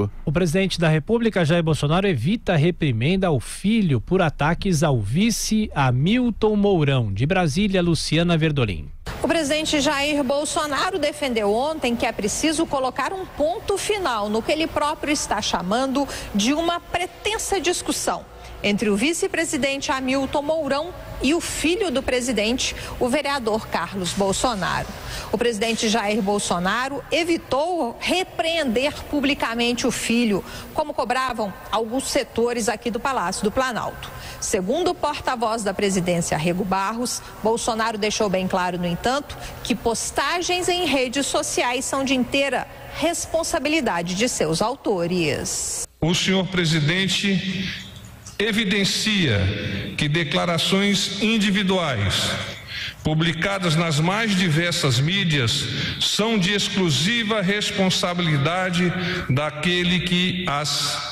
explicou. O presidente da República, Jair Bolsonaro, evita reprimenda ao filho por ataques ao vice Hamilton Mourão. De Brasília, Luciana Verdolim. O presidente Jair Bolsonaro defendeu ontem que é preciso colocar um ponto final no que ele próprio está chamando de uma pretensa discussão entre o vice-presidente Hamilton Mourão e o filho do presidente, o vereador Carlos Bolsonaro. O presidente Jair Bolsonaro evitou repreender publicamente o filho, como cobravam alguns setores aqui do Palácio do Planalto. Segundo o porta-voz da presidência, Rego Barros, Bolsonaro deixou bem claro, no entanto, que postagens em redes sociais são de inteira responsabilidade de seus autores. O senhor presidente evidencia que declarações individuais publicadas nas mais diversas mídias são de exclusiva responsabilidade daquele que as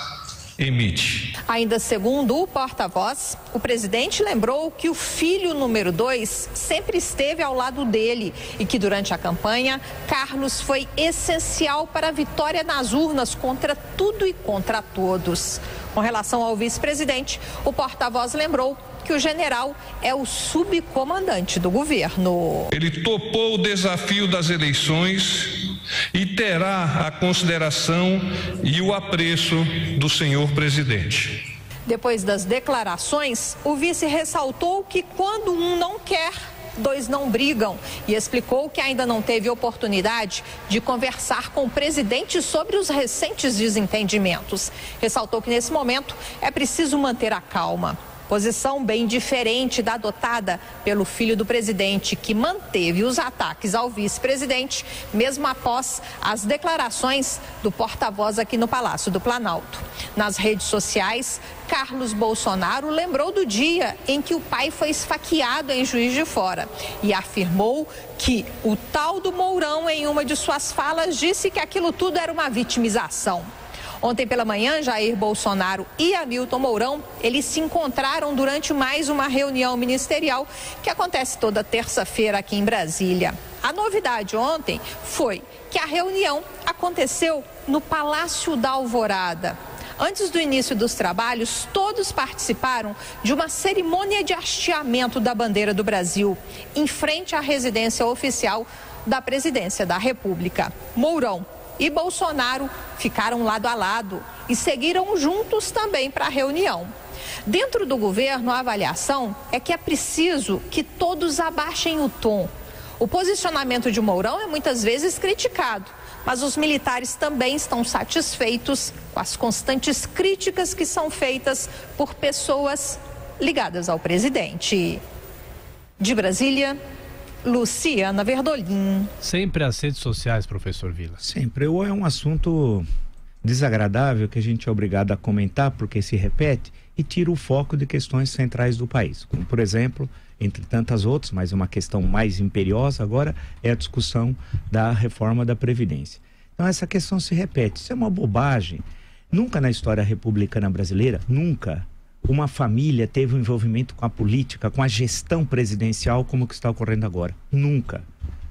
emite. Ainda segundo o porta-voz, o presidente lembrou que o filho número 2 sempre esteve ao lado dele e que durante a campanha, Carlos foi essencial para a vitória nas urnas contra tudo e contra todos. Com relação ao vice-presidente, o porta-voz lembrou que o general é o subcomandante do governo. Ele topou o desafio das eleições e terá a consideração e o apreço do senhor presidente. Depois das declarações, o vice ressaltou que quando um não quer, dois não brigam e explicou que ainda não teve oportunidade de conversar com o presidente sobre os recentes desentendimentos. Ressaltou que nesse momento é preciso manter a calma. Posição bem diferente da adotada pelo filho do presidente, que manteve os ataques ao vice-presidente, mesmo após as declarações do porta-voz aqui no Palácio do Planalto. Nas redes sociais, Carlos Bolsonaro lembrou do dia em que o pai foi esfaqueado em Juiz de Fora e afirmou que o tal do Mourão, em uma de suas falas, disse que aquilo tudo era uma vitimização. Ontem pela manhã, Jair Bolsonaro e Hamilton Mourão, eles se encontraram durante mais uma reunião ministerial que acontece toda terça-feira aqui em Brasília. A novidade ontem foi que a reunião aconteceu no Palácio da Alvorada. Antes do início dos trabalhos, todos participaram de uma cerimônia de hasteamento da bandeira do Brasil, em frente à residência oficial da Presidência da República. Mourão e Bolsonaro ficaram lado a lado e seguiram juntos também para a reunião. Dentro do governo, a avaliação é que é preciso que todos abaixem o tom. O posicionamento de Mourão é muitas vezes criticado, mas os militares também estão satisfeitos com as constantes críticas que são feitas por pessoas ligadas ao presidente. De Brasília, Luciana Verdolim. Sempre as redes sociais, professor Vila. Sempre. Ou é um assunto desagradável que a gente é obrigado a comentar porque se repete e tira o foco de questões centrais do país. Como, por exemplo, entre tantas outras, mas uma questão mais imperiosa agora é a discussão da reforma da Previdência. Então essa questão se repete. Isso é uma bobagem. Nunca na história republicana brasileira, nunca uma família teve um envolvimento com a política, com a gestão presidencial como que está ocorrendo agora. Nunca.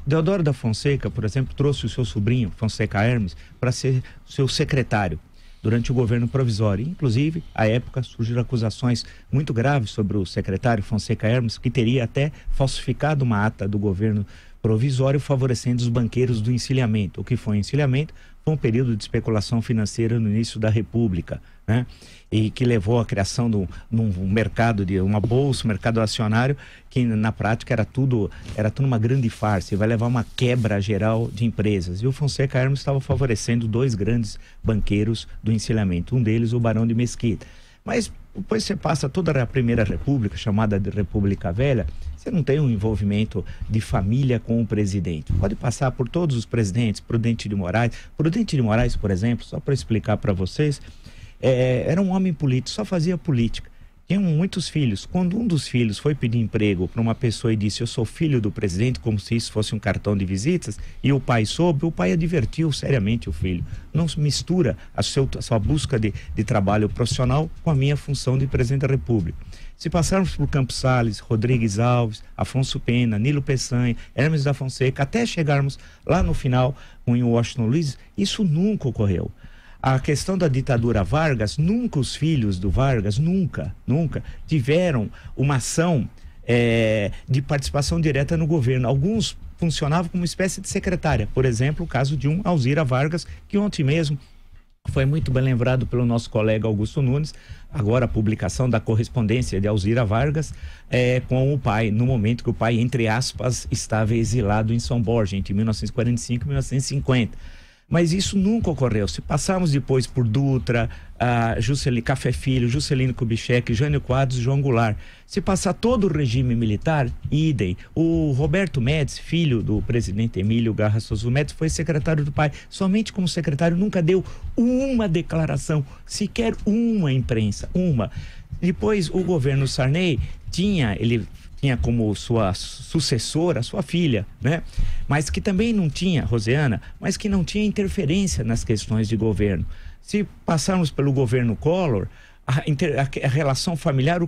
Deodoro da Fonseca, por exemplo, trouxe o seu sobrinho, Fonseca Hermes, para ser seu secretário durante o governo provisório. Inclusive, à época, surgiram acusações muito graves sobre o secretário Fonseca Hermes, que teria até falsificado uma ata do governo provisório favorecendo os banqueiros do encilhamento. O que foi encilhamento? Foi um período de especulação financeira no início da República, né? E que levou à criação de um mercado, de uma bolsa, um mercado acionário, que na prática era tudo uma grande farsa, e vai levar uma quebra geral de empresas. E o Fonseca Hermes estava favorecendo dois grandes banqueiros do encilhamento, um deles o Barão de Mesquita. Mas depois você passa toda a Primeira República, chamada de República Velha, você não tem um envolvimento de família com o presidente. Pode passar por todos os presidentes, Prudente de Moraes. Prudente de Moraes, por exemplo, só para explicar para vocês, era um homem político, só fazia política. Tinham muitos filhos. Quando um dos filhos foi pedir emprego para uma pessoa e disse: eu sou filho do presidente, como se isso fosse um cartão de visitas, e o pai soube, o pai advertiu seriamente o filho: não mistura a sua busca de trabalho profissional com a minha função de presidente da República. Se passarmos por Campos Salles, Rodrigues Alves, Afonso Pena, Nilo Peçanha, Hermes da Fonseca, até chegarmos lá no final com o Washington Luiz, isso nunca ocorreu. A questão da ditadura Vargas, nunca os filhos do Vargas, nunca tiveram uma ação de participação direta no governo. Alguns funcionavam como uma espécie de secretária. Por exemplo, o caso de Alzira Vargas, que ontem mesmo foi muito bem lembrado pelo nosso colega Augusto Nunes, agora a publicação da correspondência de Alzira Vargas com o pai, no momento que o pai, entre aspas, estava exilado em São Borja, entre 1945 e 1950. Mas isso nunca ocorreu. Se passarmos depois por Dutra, Café Filho, Juscelino Kubitschek, Jânio Quadros, João Goulart, se passar todo o regime militar, idem. O Roberto Médici, filho do presidente Emílio Garra Souza Médici, foi secretário do pai. Somente como secretário nunca deu uma declaração, sequer uma imprensa, uma. Depois o governo Sarney tinha como sua sucessora, sua filha, né? Mas que também não tinha, Rosiana, mas que não tinha interferência nas questões de governo. Se passarmos pelo governo Collor, a relação familiar,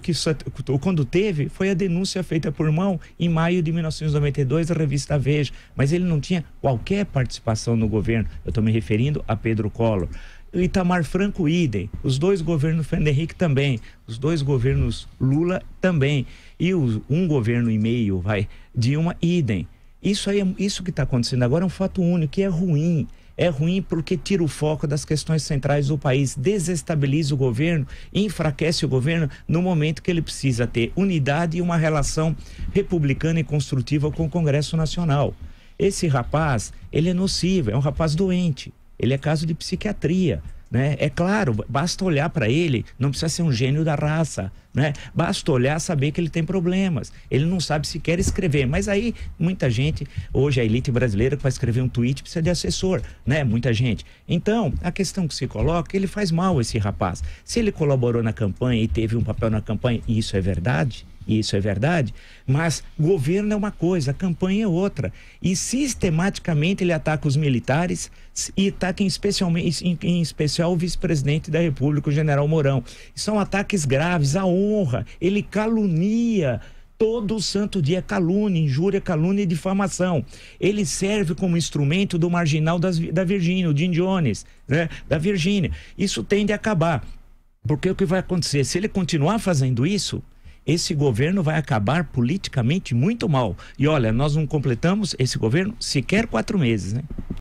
quando teve, foi a denúncia feita por irmão em maio de 1992, da revista Veja, mas ele não tinha qualquer participação no governo. Eu estou me referindo a Pedro Collor. Itamar Franco, idem. Os dois governos Fernando Henrique também. Os dois governos Lula também. E um governo e meio, Dilma, idem. Isso que está acontecendo agora é um fato único, que é ruim. É ruim porque tira o foco das questões centrais do país, desestabiliza o governo, enfraquece o governo no momento que ele precisa ter unidade e uma relação republicana e construtiva com o Congresso Nacional. Esse rapaz, ele é nocivo, é um rapaz doente. Ele é caso de psiquiatria, né? É claro, basta olhar para ele, não precisa ser um gênio da raça, né? Basta olhar, saber que ele tem problemas. Ele não sabe sequer escrever, mas aí muita gente, hoje a elite brasileira que vai escrever um tweet precisa de assessor, né? Muita gente. Então, a questão que se coloca, ele faz mal esse rapaz. Se ele colaborou na campanha e teve um papel na campanha, e isso é verdade, mas governo é uma coisa, campanha é outra. E sistematicamente ele ataca os militares e ataca em especial o vice-presidente da República, o general Mourão. São ataques graves à honra. Ele calunia todo santo dia, calúnia, injúria, calúnia e difamação. Ele serve como instrumento do marginal da Virgínia, o Jim Jones, né? Da Virgínia. Isso tende a acabar. Porque o que vai acontecer? Se ele continuar fazendo isso, esse governo vai acabar politicamente muito mal. E olha, nós não completamos esse governo sequer 4 meses, né?